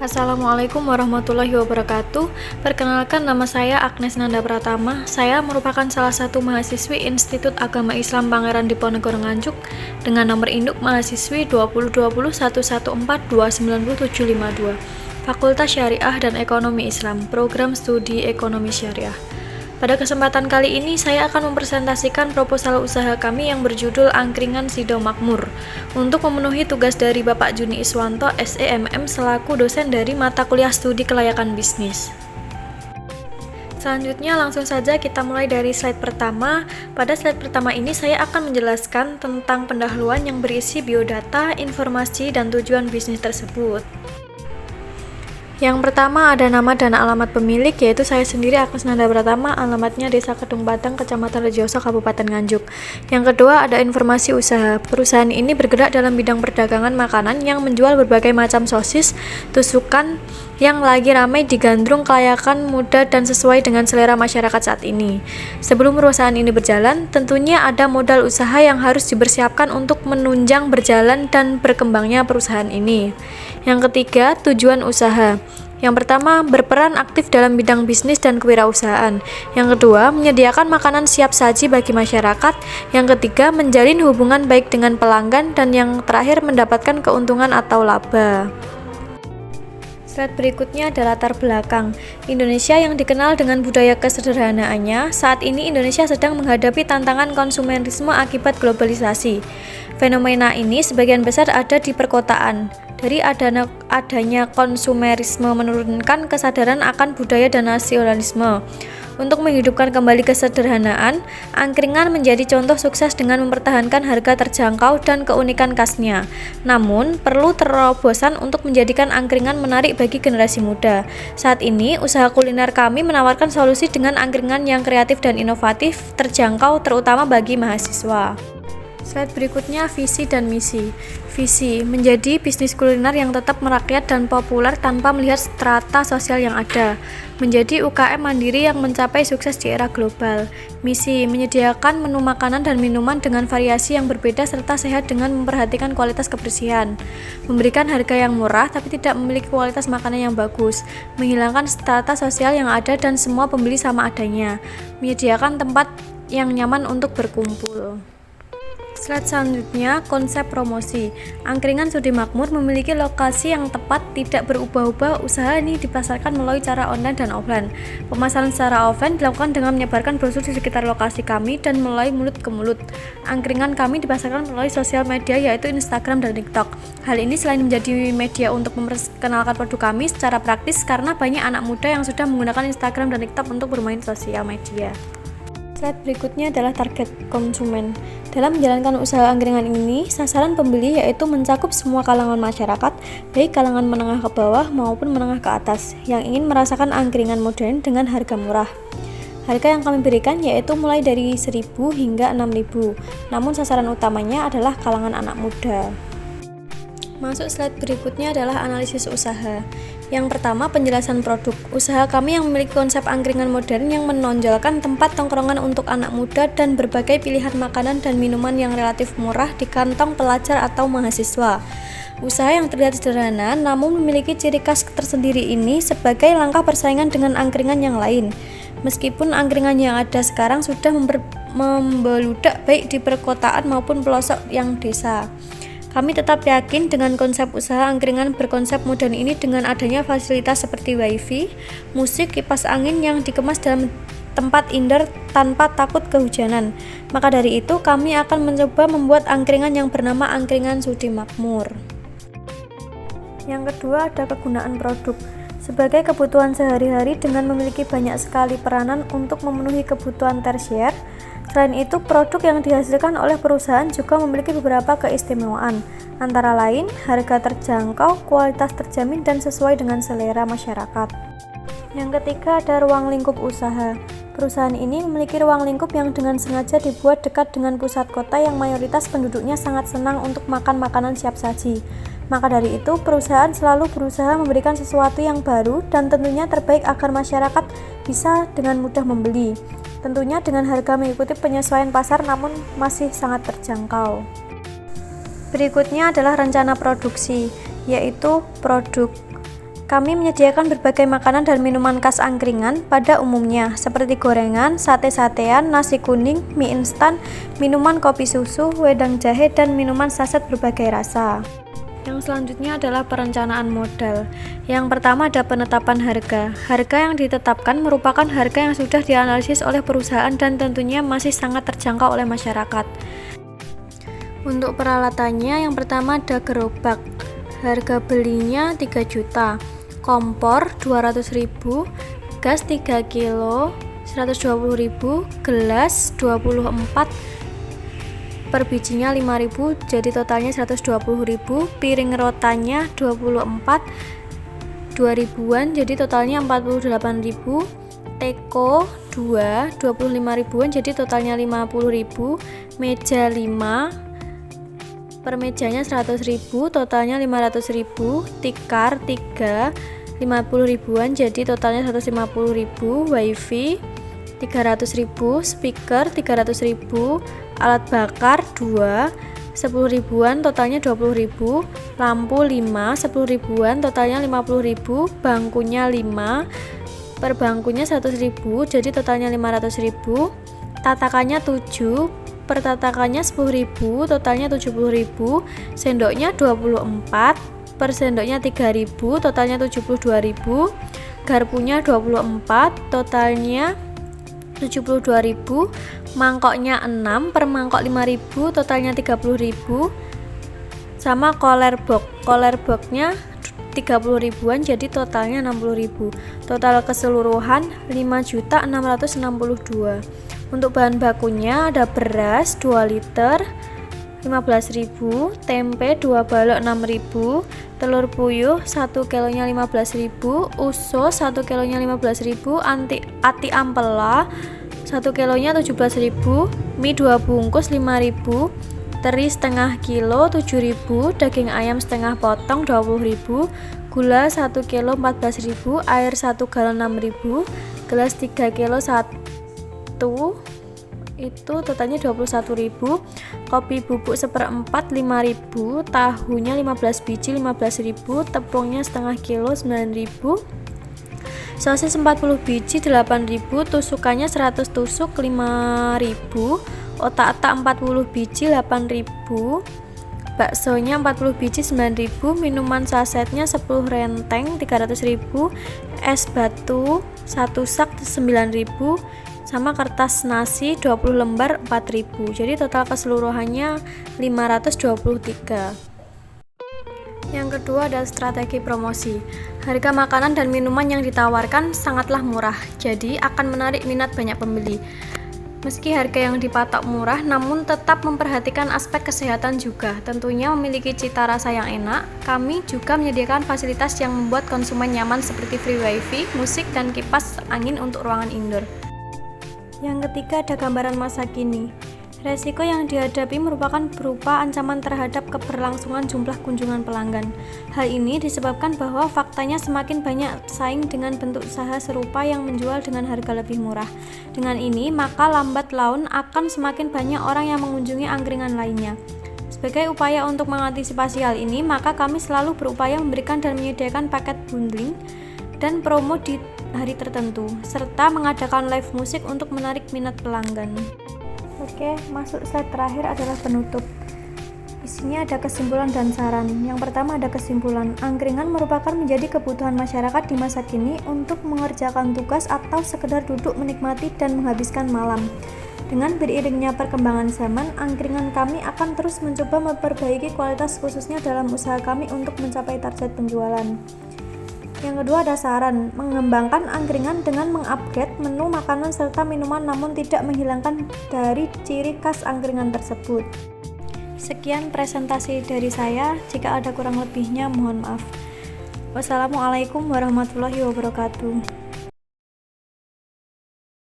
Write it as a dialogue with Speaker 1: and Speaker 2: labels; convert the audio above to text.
Speaker 1: Assalamualaikum warahmatullahi wabarakatuh. Perkenalkan, nama saya Agnes Nanda Pratama. Saya merupakan salah satu mahasiswi Institut Agama Islam Pangeran Diponegoro Nganjuk dengan nomor induk mahasiswi 20201114297752. Fakultas Syariah dan Ekonomi Islam, Program Studi Ekonomi Syariah. Pada kesempatan kali ini, saya akan mempresentasikan proposal usaha kami yang berjudul Angkringan Sido Makmur untuk memenuhi tugas dari Bapak Juni Iswanto, SEMM, selaku dosen dari mata kuliah studi kelayakan bisnis. Selanjutnya langsung saja kita mulai dari slide pertama. Pada slide pertama ini saya akan menjelaskan tentang pendahuluan yang berisi biodata, informasi, dan tujuan bisnis tersebut. Yang pertama ada nama dan alamat pemilik, yaitu saya sendiri Agnes Nanda Pratama, alamatnya Desa Kedung Padang, Kecamatan Rejoso, Kabupaten Nganjuk. Yang kedua ada informasi usaha. Perusahaan ini bergerak dalam bidang perdagangan makanan yang menjual berbagai macam sosis, tusukan yang lagi ramai digandrung, kelayakan, mudah, dan sesuai dengan selera masyarakat saat ini. Sebelum perusahaan ini berjalan, tentunya ada modal usaha yang harus dipersiapkan untuk menunjang berjalan dan berkembangnya perusahaan ini. Yang ketiga, tujuan usaha. Yang pertama, berperan aktif dalam bidang bisnis dan kewirausahaan. Yang kedua, menyediakan makanan siap saji bagi masyarakat. Yang ketiga, menjalin hubungan baik dengan pelanggan. Dan yang terakhir, mendapatkan keuntungan atau laba. Slide berikutnya adalah latar belakang. Indonesia yang dikenal dengan budaya kesederhanaannya, saat ini Indonesia sedang menghadapi tantangan konsumerisme akibat globalisasi. Fenomena ini sebagian besar ada di perkotaan. Dari adanya konsumerisme menurunkan kesadaran akan budaya dan nasionalisme. Untuk menghidupkan kembali kesederhanaan, angkringan menjadi contoh sukses dengan mempertahankan harga terjangkau dan keunikan khasnya. Namun, perlu terobosan untuk menjadikan angkringan menarik bagi generasi muda. Saat ini, usaha kuliner kami menawarkan solusi dengan angkringan yang kreatif dan inovatif, terjangkau terutama bagi mahasiswa. Slide berikutnya visi dan misi. Visi, menjadi bisnis kuliner yang tetap merakyat dan populer tanpa melihat strata sosial yang ada. Menjadi UKM mandiri yang mencapai sukses di era global. Misi, menyediakan menu makanan dan minuman dengan variasi yang berbeda serta sehat dengan memperhatikan kualitas kebersihan. Memberikan harga yang murah tapi tidak memiliki kualitas makanan yang bagus. Menghilangkan strata sosial yang ada dan semua pembeli sama adanya. Menyediakan tempat yang nyaman untuk berkumpul. Slide selanjutnya, konsep promosi. Angkringan Sudi Makmur memiliki lokasi yang tepat, tidak berubah-ubah. Usaha ini dipasarkan melalui cara online dan offline. Pemasaran secara offline dilakukan dengan menyebarkan brosur di sekitar lokasi kami dan melalui mulut ke mulut. Angkringan kami dipasarkan melalui sosial media yaitu Instagram dan TikTok. Hal ini selain menjadi media untuk memperkenalkan produk kami secara praktis karena banyak anak muda yang sudah menggunakan Instagram dan TikTok untuk bermain sosial media. Slide berikutnya adalah target konsumen. Dalam menjalankan usaha angkringan ini, sasaran pembeli yaitu mencakup semua kalangan masyarakat, baik kalangan menengah ke bawah maupun menengah ke atas, yang ingin merasakan angkringan modern dengan harga murah. Harga yang kami berikan yaitu mulai dari 1.000 hingga 6.000, namun sasaran utamanya adalah kalangan anak muda. Masuk slide berikutnya adalah analisis usaha. Yang pertama, penjelasan produk. Usaha kami yang memiliki konsep angkringan modern yang menonjolkan tempat tongkrongan untuk anak muda dan berbagai pilihan makanan dan minuman yang relatif murah di kantong pelajar atau mahasiswa. Usaha yang terlihat sederhana namun memiliki ciri khas tersendiri ini sebagai langkah persaingan dengan angkringan yang lain. Meskipun angkringan yang ada sekarang sudah membeludak baik di perkotaan maupun pelosok yang desa. Kami tetap yakin dengan konsep usaha angkringan berkonsep modern ini dengan adanya fasilitas seperti wifi, musik, kipas angin yang dikemas dalam tempat indoor tanpa takut kehujanan. Maka dari itu kami akan mencoba membuat angkringan yang bernama Angkringan Sudi Makmur. Yang kedua ada kegunaan produk. Sebagai kebutuhan sehari-hari dengan memiliki banyak sekali peranan untuk memenuhi kebutuhan tersier. Selain itu, produk yang dihasilkan oleh perusahaan juga memiliki beberapa keistimewaan, antara lain harga terjangkau, kualitas terjamin, dan sesuai dengan selera masyarakat. Yang ketiga ada ruang lingkup usaha. Perusahaan ini memiliki ruang lingkup yang dengan sengaja dibuat dekat dengan pusat kota yang mayoritas penduduknya sangat senang untuk makan makanan siap saji. Maka dari itu, perusahaan selalu berusaha memberikan sesuatu yang baru dan tentunya terbaik agar masyarakat bisa dengan mudah membeli. Tentunya dengan harga mengikuti penyesuaian pasar namun masih sangat terjangkau. Berikutnya adalah rencana produksi, yaitu produk. Kami menyediakan berbagai makanan dan minuman khas angkringan pada umumnya, seperti gorengan, sate-satean, nasi kuning, mie instan, minuman kopi susu, wedang jahe, dan minuman saset berbagai rasa. Yang selanjutnya adalah perencanaan modal. Yang pertama ada penetapan harga. Harga yang ditetapkan merupakan harga yang sudah dianalisis oleh perusahaan dan tentunya masih sangat terjangkau oleh masyarakat. Untuk peralatannya, yang pertama ada gerobak. Harga belinya 3 juta. Kompor 200.000, gas 3 kilo 120.000, gelas 24 per bijinya 5.000, jadi totalnya 120.000. Piring rotanya 24 2.000-an, jadi totalnya 48.000. Teko 2 25.000-an, jadi totalnya 50.000. Meja 5 per mejanya 100.000, totalnya 500.000. Tikar 3 50.000-an, jadi totalnya 150.000. Wifi 300.000, speaker 300.000, alat bakar 2 10.000-an, totalnya 20.000. Lampu 5 10.000-an, totalnya 50.000. Bangkunya 5 per bangkunya 100.000, jadi totalnya 500.000. Tatakannya 7 per tatakannya 10.000, totalnya 70.000. Sendoknya 24 per sendoknya 3.000, totalnya 72.000. Garpunya 24, totalnya 72.000. Mangkoknya 6 per mangkok 5.000, totalnya 30.000. Sama collar boxnya 30.000-an, jadi totalnya 60.000. Total keseluruhan 5.662. Untuk bahan bakunya ada beras 2 liter 15.000, tempe 2 balok 6.000, telur puyuh 1 kilonya 15.000, usus 1 kilonya 15.000, ati ampela 1 kilonya 17.000, mie 2 bungkus 5.000, teri setengah kilo 7.000, daging ayam setengah potong 20.000, gula 1 kilo 14.000, air 1 galon 6.000, gelas 3 kilo 1 itu totalnya 21.000. Kopi bubuk seperempat 5.000, tahunya 15 biji 15.000, tepungnya setengah kilo 9.000, sosis 40 biji 8.000, tusukannya 100 tusuk 5.000, otak-otak 40 biji 8.000, baksonya 40 biji 9.000, minuman sasetnya 10 renteng 300.000, es batu 1 sak 9.000, sama kertas nasi 20 lembar 4.000. Jadi total keseluruhannya 523. Yang kedua adalah strategi promosi. Harga makanan dan minuman yang ditawarkan sangatlah murah, jadi akan menarik minat banyak pembeli. Meski harga yang dipatok murah, namun tetap memperhatikan aspek kesehatan juga. Tentunya memiliki cita rasa yang enak. Kami juga menyediakan fasilitas yang membuat konsumen nyaman seperti free wifi, musik, dan kipas angin untuk ruangan indoor. Yang ketiga ada gambaran masa kini. Resiko yang dihadapi merupakan berupa ancaman terhadap keberlangsungan jumlah kunjungan pelanggan. Hal ini disebabkan bahwa faktanya semakin banyak pesaing dengan bentuk usaha serupa yang menjual dengan harga lebih murah. Dengan ini, maka lambat laun akan semakin banyak orang yang mengunjungi angkringan lainnya. Sebagai upaya untuk mengantisipasi hal ini, maka kami selalu berupaya memberikan dan menyediakan paket bundling dan promo di hari tertentu, serta mengadakan live musik untuk menarik minat pelanggan. Oke, masuk slide terakhir adalah penutup. Isinya ada kesimpulan dan saran. Yang pertama ada kesimpulan, angkringan merupakan menjadi kebutuhan masyarakat di masa kini untuk mengerjakan tugas atau sekedar duduk menikmati dan menghabiskan malam. Dengan beriringnya perkembangan zaman, angkringan kami akan terus mencoba memperbaiki kualitas khususnya dalam usaha kami untuk mencapai target penjualan. Yang kedua ada saran, mengembangkan angkringan dengan mengupgrade menu makanan serta minuman namun tidak menghilangkan dari ciri khas angkringan tersebut. Sekian presentasi dari saya, jika ada kurang lebihnya mohon maaf. Wassalamualaikum warahmatullahi wabarakatuh.